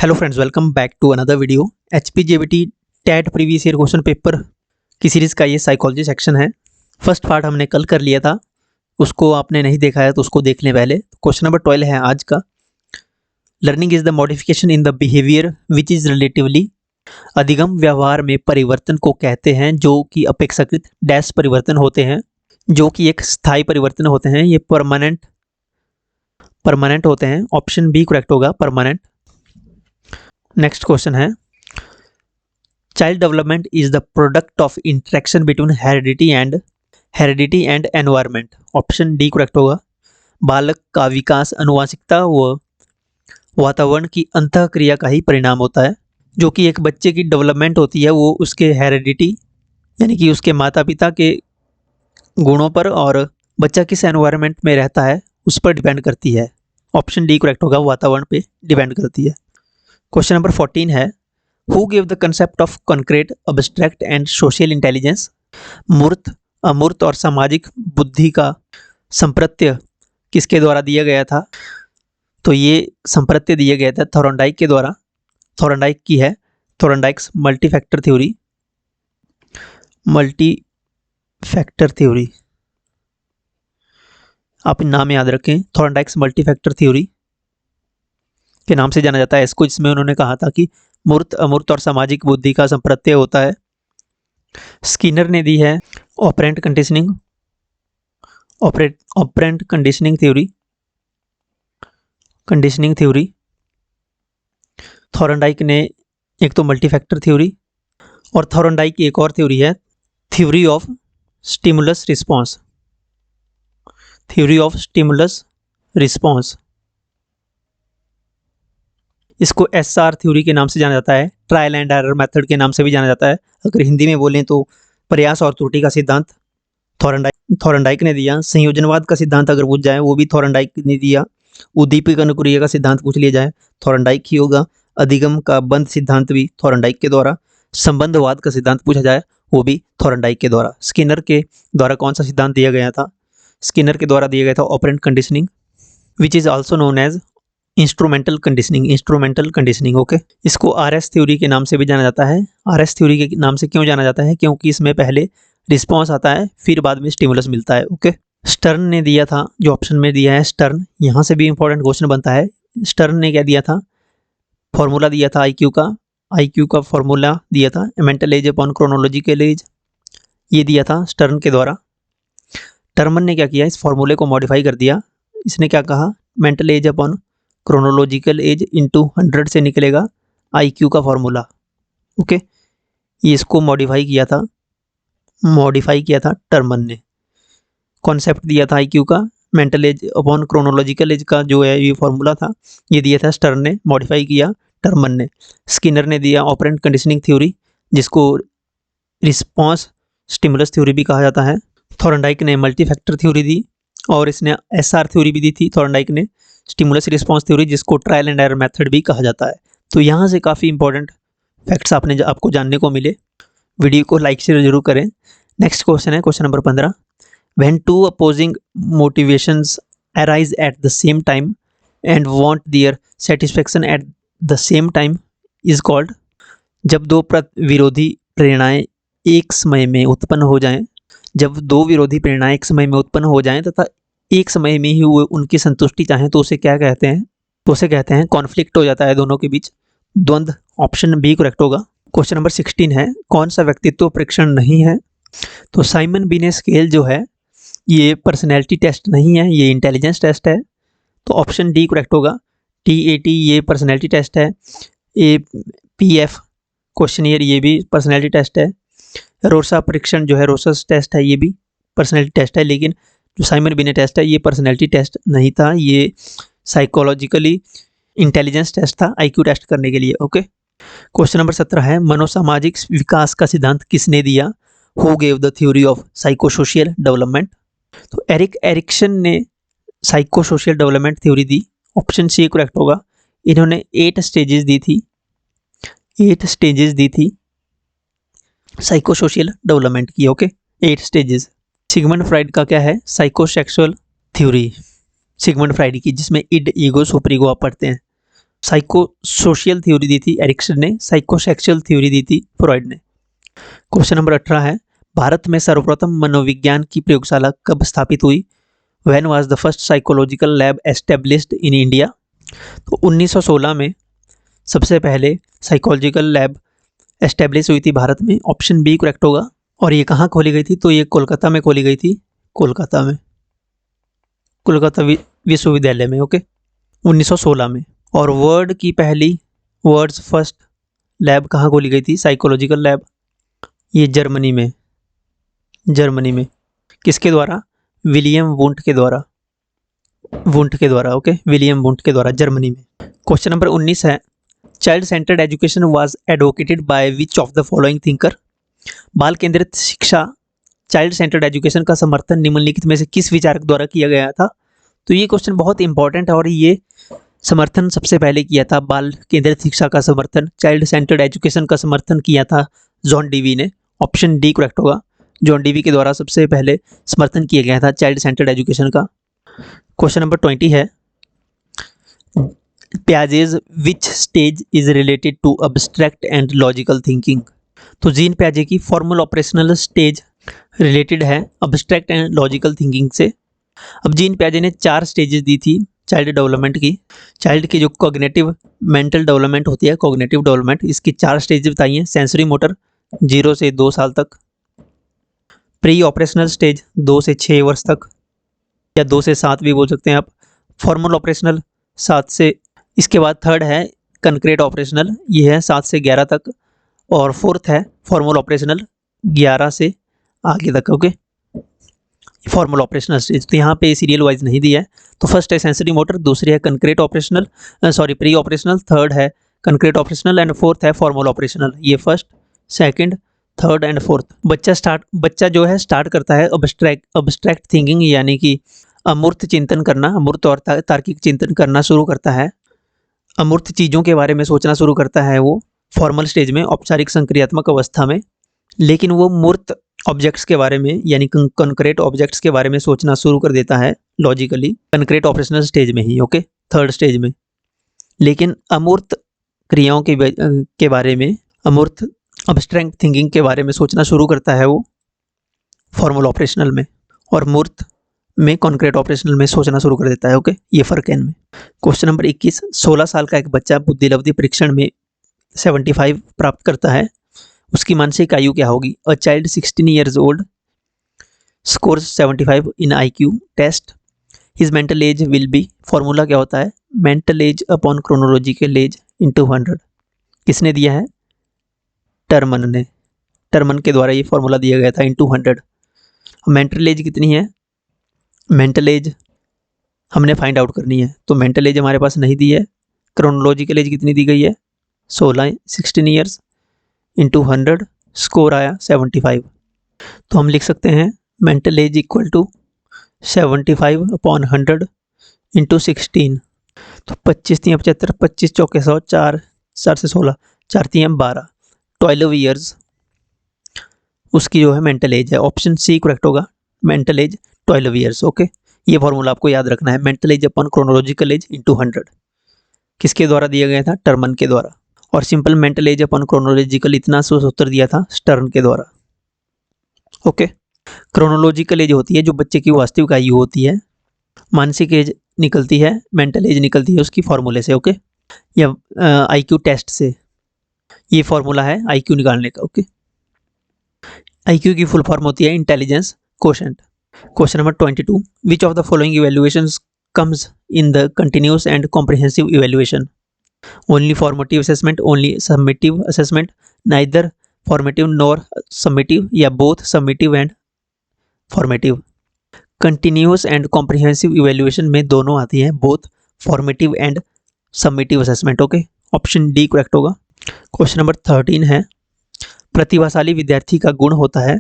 Hello friends, welcome back to another video. HPJBT TET previous year question paper की series का ये psychology section है। First part हमने कल कर लिया था, उसको आपने नहीं देखा है तो उसको देख लें पहले। क्वेश्चन नंबर 12 है आज का। Learning is the modification in the behaviour which is relatively. अधिगम व्यवहार में परिवर्तन को कहते हैं जो कि अपेक्षाकृत डैश परिवर्तन होते हैं, जो कि एक स्थायी परिवर्तन होते हैं। ये परमानेंट होते हैं। ऑप्शन बी करेक्ट होगा, परमानेंट। नेक्स्ट क्वेश्चन है, child development is the product of interaction between heredity and environment. Option D correct होगा। बालक का विकास आनुवंशिकता व वातावरण की अंतःक्रिया का ही परिणाम होता है। जो कि एक बच्चे की डेवलपमेंट होती है वो उसके हेरिडिटी यानी कि उसके माता पिता के गुणों पर और बच्चा किस एनवायरनमेंट में रहता है उस पर डिपेंड करती है। ऑप्शन डी करेक्ट होगा, वातावरण पे डिपेंड करती है। क्वेश्चन नंबर 14 है, who give the concept of concrete abstract and social intelligence. मूर्त, अमूर्त और सामाजिक बुद्धि का संप्रत्य किसके द्वारा दिया गया था? तो ये संप्रत्य दिया गया था थॉर्नडाइक के द्वारा। थॉर्नडाइक की है थॉर्नडाइक्स मल्टीफैक्टर थ्योरी। आप नाम याद रखें, थॉर्नडाइक्स मल्टीफैक्टर थ्योरी के नाम से जाना जाता है इसको। जिसमें उन्होंने कहा था कि मूर्त, अमूर्त और सामाजिक बुद्धि का संप्रत्यय होता है। स्किनर ने दी है ऑपरेंट कंडीशनिंग थ्योरी। थॉर्नडाइक ने एक तो मल्टीफैक्टर थ्योरी, और थॉर्नडाइक की एक और थ्योरी है थ्योरी ऑफ स्टिमुलस रिस्पॉन्स। इसको एसआर थ्योरी के नाम से जाना जाता है। ट्रायल एंड एरर मेथड के नाम से भी जाना जाता है। अगर हिंदी में बोलें तो प्रयास और त्रुटि का सिद्धांत थॉर्नडाइक ने दिया। संयोजनवाद का सिद्धांत अगर पूछ जाए वो भी थॉर्नडाइक ने दिया। उद्दीपक अनुक्रिया का सिद्धांत पूछ लिया जाए थॉर्नडाइक ही होगा। अधिगम का बंध सिद्धांत भी थॉर्नडाइक के द्वारा। संबंधवाद का सिद्धांत पूछा जाए वो भी थॉर्नडाइक के द्वारा। स्किनर के द्वारा कौन सा सिद्धांत दिया गया था? स्किनर के द्वारा दिया गया था operant conditioning, which is also known as instrumental conditioning. Okay, इसको आरएस थ्योरी के नाम से भी जाना जाता है। आरएस थ्योरी के नाम से क्यों जाना जाता है? क्योंकि इसमें पहले रिस्पॉन्स आता है फिर बाद में स्टिमुलस मिलता है। ओके, स्टर्न ने दिया था, जो ऑप्शन में दिया है स्टर्न, यहाँ से भी इंपॉर्टेंट क्वेश्चन बनता है। स्टर्न ने क्या दिया था? फॉर्मूला दिया था आईक्यू का फॉर्मूला दिया था, mental age upon chronological as, ये दिया था स्टर्न के द्वारा। टर्मन ने क्या किया? इस फॉर्मूले को मॉडिफाई कर दिया। इसने क्या कहा? Mental age upon chronological age into 100 से निकलेगा आईक्यू का फॉर्मूला। ओके, ये इसको मॉडिफाई किया था टर्मन ने। कॉन्सेप्ट दिया था आईक्यू का, mental age upon chronological as का जो है ये फॉर्मूला था, ये दिया था स्टर्न ने, मॉडिफाई किया टर्मन ने। स्किनर ने दिया ऑपरेंट कंडीशनिंग थ्योरी, जिसको रिस्पॉन्स स्टिमुलस थ्योरी भी कहा जाता है। थॉर्नडाइक ने मल्टीफैक्टर थ्योरी दी, और इसने एसआर थ्योरी भी दी थी थॉर्नडाइक ने, स्टिमुलस रिस्पॉन्स थ्योरी, जिसको ट्रायल एंड एरर मेथड भी कहा जाता है। तो यहाँ से काफ़ी इंपॉर्टेंट फैक्ट्स आपको जानने को मिले। वीडियो को लाइक शेयर जरूर करें। नेक्स्ट क्वेश्चन है question number 15, when two opposing motivations arise at the same time and want their satisfaction at the same time is called. जब दो विरोधी प्रेरणाएं एक समय में उत्पन्न हो जाएं, तथा एक समय में ही वो उनकी संतुष्टि चाहें तो उसे क्या कहते हैं? तो उसे कहते हैं कॉन्फ्लिक्ट हो जाता है दोनों के बीच, द्वंद्व। ऑप्शन बी करेक्ट होगा। क्वेश्चन नंबर 16 है, कौन सा व्यक्तित्व परीक्षण नहीं है? तो साइमन बिनेट स्केल जो है ये पर्सनैलिटी टेस्ट नहीं है, ये इंटेलिजेंस टेस्ट है। तो ऑप्शन डी करेक्ट होगा। TAT ये पर्सनैलिटी टेस्ट है। APF क्वेश्चनियर ये भी पर्सनैलिटी टेस्ट है। रोसा परीक्षण जो है, रोसस टेस्ट है, ये भी पर्सनैलिटी टेस्ट है। लेकिन जो साइमन बिनेट टेस्ट है ये पर्सनैलिटी टेस्ट नहीं था, ये साइकोलॉजिकली इंटेलिजेंस टेस्ट था, IQ टेस्ट करने के लिए। ओके, क्वेश्चन नंबर 17 है, मनोसामाजिक विकास का सिद्धांत किसने दिया? Who gave the theory of psychosocial development. तो एरिक्सन ने साइकोसोशियल डेवलपमेंट थ्योरी दी। ऑप्शन सी करेक्ट होगा। इन्होंने 8 स्टेजेस दी थी साइकोसोशियल डेवलपमेंट की। Okay, 8 stages. सिगमंड फ्राइड का क्या है? साइकोसेक्सुअल थ्योरी सिगमंड फ्राइड की, जिसमें इड, ईगो, सुपर ईगो आप पढ़ते हैं। साइको सोशियल थ्योरी दी थी एरिक्सन ने, साइकोसेक्सुअल थ्योरी दी थी फ्रॉइड ने। क्वेश्चन नंबर 18 है, भारत में सर्वप्रथम मनोविज्ञान की प्रयोगशाला कब स्थापित हुई? When was the first psychological lab established in India? तो 1916 में सबसे पहले साइकोलॉजिकल लैब एस्टेब्लिश हुई थी भारत में। ऑप्शन बी करेक्ट होगा। और ये कहाँ खोली गई थी? तो ये कोलकाता में खोली गई थी, कोलकाता में, कोलकाता विश्वविद्यालय में। ओके, 1916 में। और वर्ड्स फर्स्ट लैब कहाँ खोली गई थी? साइकोलॉजिकल लैब, ये जर्मनी में, जर्मनी में। किसके द्वारा? विलियम वुंट के द्वारा, वुंट के द्वारा। ओके, विलियम वुंट के द्वारा, जर्मनी में। क्वेश्चन नंबर 19 है, child centred education was advocated by which of the following thinker? बाल केंद्रित शिक्षा, चाइल्ड सेंटर्ड एजुकेशन का समर्थन निम्नलिखित में से किस विचारक द्वारा किया गया था? तो ये क्वेश्चन बहुत इंपॉर्टेंट है और ये समर्थन सबसे पहले किया था, बाल केंद्रित शिक्षा का समर्थन, चाइल्ड सेंटर्ड एजुकेशन का समर्थन किया था जॉन डीवी ने। ऑप्शन डी करेक्ट होगा। जॉन डीवी के द्वारा सबसे पहले समर्थन किया गया था चाइल्ड सेंटर्ड एजुकेशन का। क्वेश्चन नंबर 20 है, Piaget's which stage is related to abstract and logical thinking? तो जीन पियाजे की फॉर्मल ऑपरेशनल स्टेज रिलेटेड है अब्स्ट्रैक्ट एंड लॉजिकल थिंकिंग से। अब जीन पियाजे ने 4 स्टेजेस दी थी चाइल्ड डेवलपमेंट की। चाइल्ड की जो कॉग्निटिव मेंटल डेवलपमेंट होती है, कॉग्निटिव डेवलपमेंट, इसकी 4 स्टेजेस बताई हैं। सेंसरी मोटर 0 से 2 साल तक, प्री ऑपरेशनल स्टेज 2 से 6 वर्ष तक, या 2 से 7 भी बोल सकते हैं आप, फॉर्मल ऑपरेशनल 7 से, इसके बाद थर्ड है कंक्रीट ऑपरेशनल, ये है 7 से 11 तक, और फोर्थ है फॉर्मल ऑपरेशनल 11 से आगे तक। ओके, फॉर्मल ऑपरेशनल स्टेज तो यहाँ पे सीरियल वाइज नहीं दिया है। तो फर्स्ट है सेंसरी मोटर, दूसरी है concrete operational, pre operational, third है कंक्रीट ऑपरेशनल एंड फोर्थ है फॉर्मल ऑपरेशनल। ये first, second, third and fourth. बच्चा जो है स्टार्ट करता है अब्स्ट्रैक्ट थिंकिंग, यानी कि अमूर्त चिंतन करना, अमूर्त और तार्किक चिंतन करना शुरू करता है, अमूर्त चीज़ों के बारे में सोचना शुरू करता है वो फॉर्मल स्टेज में, औपचारिक संक्रियात्मक अवस्था में। लेकिन वो मूर्त ऑब्जेक्ट्स के बारे में, यानी कंक्रीट ऑब्जेक्ट्स के बारे में सोचना शुरू कर देता है लॉजिकली कंक्रीट ऑपरेशनल स्टेज में ही। ओके, थर्ड स्टेज में। लेकिन अमूर्त क्रियाओं के बारे में, अमूर्त अब्स्ट्रैक्ट थिंकिंग के बारे में सोचना शुरू करता है वो फॉर्मल ऑपरेशनल में, और मूर्त में कंक्रीट ऑपरेशनल में सोचना शुरू कर देता है। ओके, ये फर्क है इनमें। क्वेश्चन नंबर 21, 16 साल का एक बच्चा बुद्धिलब्धि परीक्षण में 75 प्राप्त करता है, उसकी मानसिक आयु क्या होगी? A child 16 years old scores 75 in IQ test, his mental age will be, formula क्या होता है? Mental age upon chronological age into 100। किसने दिया है? टर्मन ने, टर्मन के द्वारा ये फॉर्मूला दिया गया था, इंटू 100। मेंटल एज कितनी है? मेंटल एज हमने फाइंड आउट करनी है, तो मेंटल एज हमारे पास नहीं दी है। क्रोनोलॉजिकल एज कितनी दी गई है? 16 ईयर्स इंटू 100, स्कोर आया 75। तो हम लिख सकते हैं mental age equal to 75 upon 100 into 16। तो 25 3 75, 25 चौके 100, 4 से 16, 4 3 12, 12 ईयर्स उसकी जो है मेंटल एज है। ऑप्शन सी करेक्ट होगा, मेंटल एज 12 ईयर्स। ओके, ये फॉर्मूला आपको याद रखना है, mental age upon chronological age into 100। किसके द्वारा दिया गया था? टर्मन के द्वारा। और simple mental age upon chronological इतना सूत्र दिया था स्टर्न के द्वारा। ओके, क्रोनोलॉजिकल एज होती है जो बच्चे की वास्तविक आयु होती है, मानसिक एज निकलती है, मेंटल एज निकलती है उसकी फॉर्मूले से। ओके, या IQ टेस्ट से, ये फॉर्मूला है IQ निकालने का। ओके, IQ की फुल फॉर्म होती है intelligence quotient. Question number 22, which of the following evaluations comes in the continuous and comprehensive evaluation? Only formative assessment, only summative assessment, neither formative nor summative, या both summative and formative? Continuous and comprehensive evaluation में दोनों आती हैं, both formative and summative assessment. Okay, option D correct होगा। Question number 13 है, प्रतिभाशाली विद्यार्थी का गुण होता है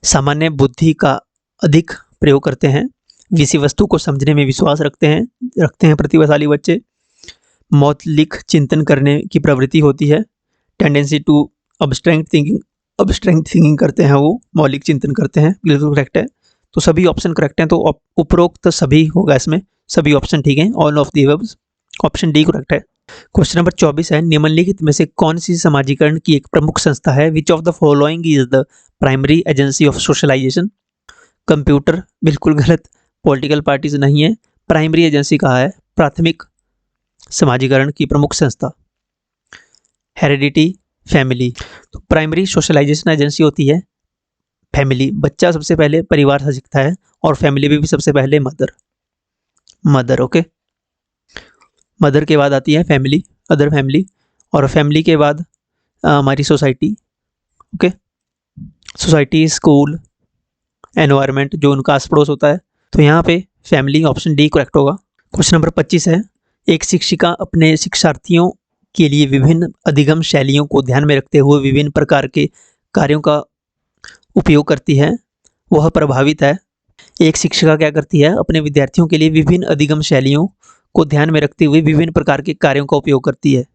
सामान्य बुद्धि का अधिक प्रयोग करते हैं, विषय वस्तु को समझने में विश्वास रखते हैं प्रतिभाशाली बच्चे, मौलिक चिंतन करने की प्रवृत्ति होती है, टेंडेंसी टू अब्स्ट्रैक्ट थिंकिंग करते हैं, वो मौलिक चिंतन करते हैं। बिल्कुल करेक्ट है, तो सभी ऑप्शन करेक्ट हैं। तो उपरोक्त सभी होगा इसमें, सभी ऑप्शन ठीक हैं, all of the above. Option D correct है। क्वेश्चन नंबर 24 है, निम्नलिखित में से कौन सी समाजीकरण की एक प्रमुख संस्था है? Which of the following is the primary agency of socialization? Computer, बिल्कुल गलत। पॉलिटिकल पार्टीज नहीं है। प्राइमरी एजेंसी कहा है, प्राथमिक समाजीकरण की प्रमुख संस्था। Heredity, family. तो प्राइमरी सोशलाइजेशन एजेंसी होती है फैमिली। बच्चा सबसे पहले परिवार से सीखता है और फैमिली में भी सबसे पहले मदर। ओके, मदर के बाद आती है फैमिली, अदर फैमिली, और फैमिली के बाद हमारी society. Okay, society, school, environment, जो उनका आस पड़ोस होता है। तो यहाँ पे फैमिली, ऑप्शन डी करेक्ट होगा। क्वेश्चन नंबर 25 है, एक शिक्षिका अपने शिक्षार्थियों के लिए विभिन्न अधिगम शैलियों को ध्यान में रखते हुए विभिन्न प्रकार के कार्यों का उपयोग करती है, वह प्रभावित है। एक शिक्षिका क्या करती है? अपने विद्यार्थियों के लिए विभिन्न अधिगम शैलियों को ध्यान में रखते हुए विभिन्न प्रकार के कार्यों का उपयोग करती है।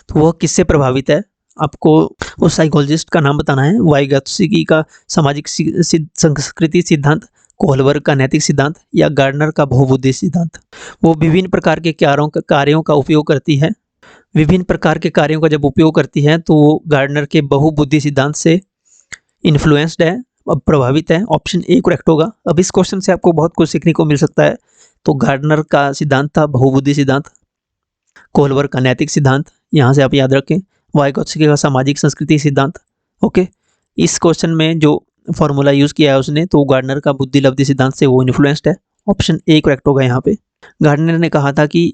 तो वह किससे प्रभावित है? आपको उस साइकोलॉजिस्ट का नाम बताना है। वाइगत्स्की का सामाजिक संस्कृति सिद्धांत, कोहलबर्ग का नैतिक सिद्धांत, या गार्डनर का बहुबुद्धि सिद्धांत। वो विभिन्न प्रकार के कार्यों का उपयोग करती है। विभिन्न प्रकार के कार्यों का जब उपयोग करती है तो वो गार्डनर के बहुबुद्धि सिद्धांत से इन्फ्लुएंस्ड है, अब प्रभावित है। ऑप्शन ए करेक्ट होगा। अब इस क्वेश्चन से आपको बहुत कुछ सीखने को मिल सकता है। तो गार्डनर का सिद्धांत था बहुबुद्धि सिद्धांत, कोहलबर्ग का नैतिक सिद्धांत, यहाँ से आप याद रखें। वाइगोत्स्की का सामाजिक संस्कृति सिद्धांत। ओके, इस क्वेश्चन में जो फॉर्मूला यूज किया है उसने, तो गार्डनर का बुद्धि लब्धि सिद्धांत से वो इन्फ्लुएंस्ड है। ऑप्शन ए करेक्ट होगा यहाँ पे। गार्डनर ने कहा था कि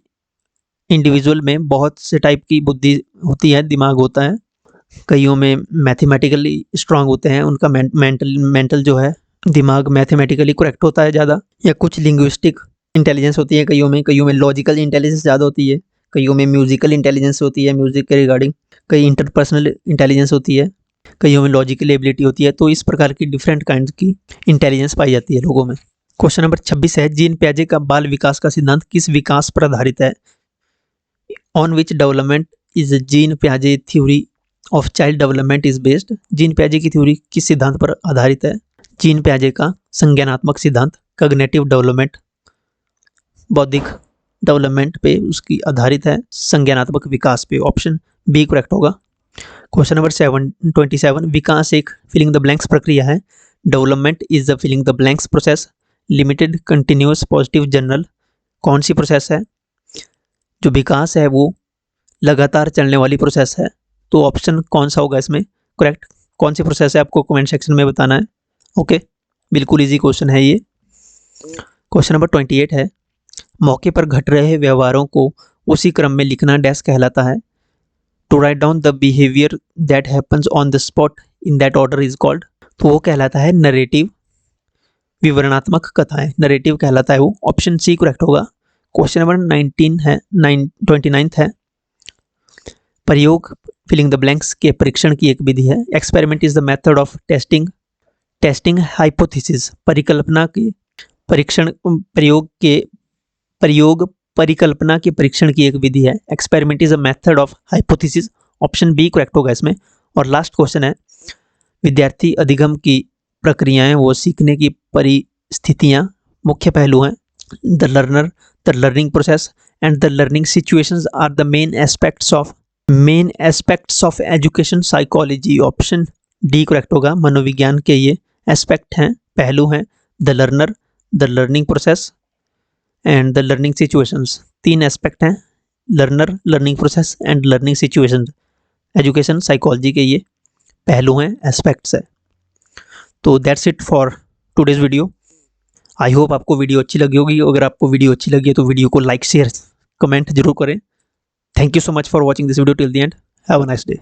इंडिविजुअल में बहुत से टाइप की बुद्धि होती है, दिमाग होता है। कईयों में मैथमेटिकली स्ट्रांग होते हैं, उनका मेंटल जो है दिमाग मैथमेटिकली करेक्ट होता है ज़्यादा, या कुछ लिंग्विस्टिक इंटेलिजेंस होती है कईयों में लॉजिकल इंटेलिजेंस ज़्यादा होती है, कईयों में म्यूजिकल इंटेलिजेंस होती है, म्यूजिक के रिगार्डिंग, कई इंटरपर्सनल इंटेलिजेंस होती है, कईयों में लॉजिकल एबिलिटी होती है। तो इस प्रकार की डिफरेंट काइंड की इंटेलिजेंस पाई जाती है लोगों में। क्वेश्चन नंबर 26 है, जीन पियाजे का बाल विकास का सिद्धांत किस विकास पर आधारित है? On which development is Jean पियाजे theory of child development is based? Jean पियाजे की थ्योरी किस सिद्धांत पर आधारित है? जीन पियाजे का संज्ञानात्मक सिद्धांत, कॉग्निटिव डेवलपमेंट, बौद्धिक डेवलपमेंट पे उसकी आधारित है, संज्ञानात्मक विकास पे। ऑप्शन बी करेक्ट होगा। क्वेश्चन नंबर 27, विकास एक फिलिंग द ब्लैंक्स प्रक्रिया है। Development is the filling the blanks process, limited, continuous, positive, general. कौन सी प्रोसेस है? जो विकास है वो लगातार चलने वाली प्रोसेस है। तो ऑप्शन कौन सा होगा इसमें करेक्ट? कौन सी प्रोसेस है आपको कमेंट सेक्शन में बताना है। ओके, बिल्कुल इजी क्वेश्चन है ये। क्वेश्चन नंबर 28 है, मौके पर घट रहे व्यवहारों को उसी क्रम में लिखना डैश कहलाता है? To write down the behaviour that happens on the spot in that order is called. तो वो कहलाता है नरेटिव, विवरणात्मक कथाएं, नरेटिव कहलाता है वो। ऑप्शन सी करेक्ट होगा। क्वेश्चन नंबर 29 है, प्रयोग फिलिंग द ब्लैंक्स के परीक्षण की एक विधि है। Experiment is the method of testing hypothesis, परिकल्पना के परीक्षण, प्रयोग परिकल्पना के परीक्षण की एक विधि है। Experiment is a method of hypothesis. Option B correct होगा इसमें। और लास्ट क्वेश्चन है, विद्यार्थी अधिगम की प्रक्रियाएं वो सीखने की परिस्थितियां मुख्य पहलू हैं। The learner, the learning process and the learning situations are the main aspects of education psychology. Option D correct होगा। मनोविज्ञान के ये एस्पेक्ट हैं, पहलू हैं, the learner, the learning process and the learning situations. 3 aspect हैं, learner, learning process and learning situations. Education psychology के ये पहलू हैं, एस्पेक्ट्स है। तो that's it for today's video. I hope आपको वीडियो अच्छी लगी होगी। अगर आपको वीडियो अच्छी लगी है तो वीडियो को लाइक, शेयर, कमेंट जरूर करें। Thank you so much for watching this video till the end. Have a nice day.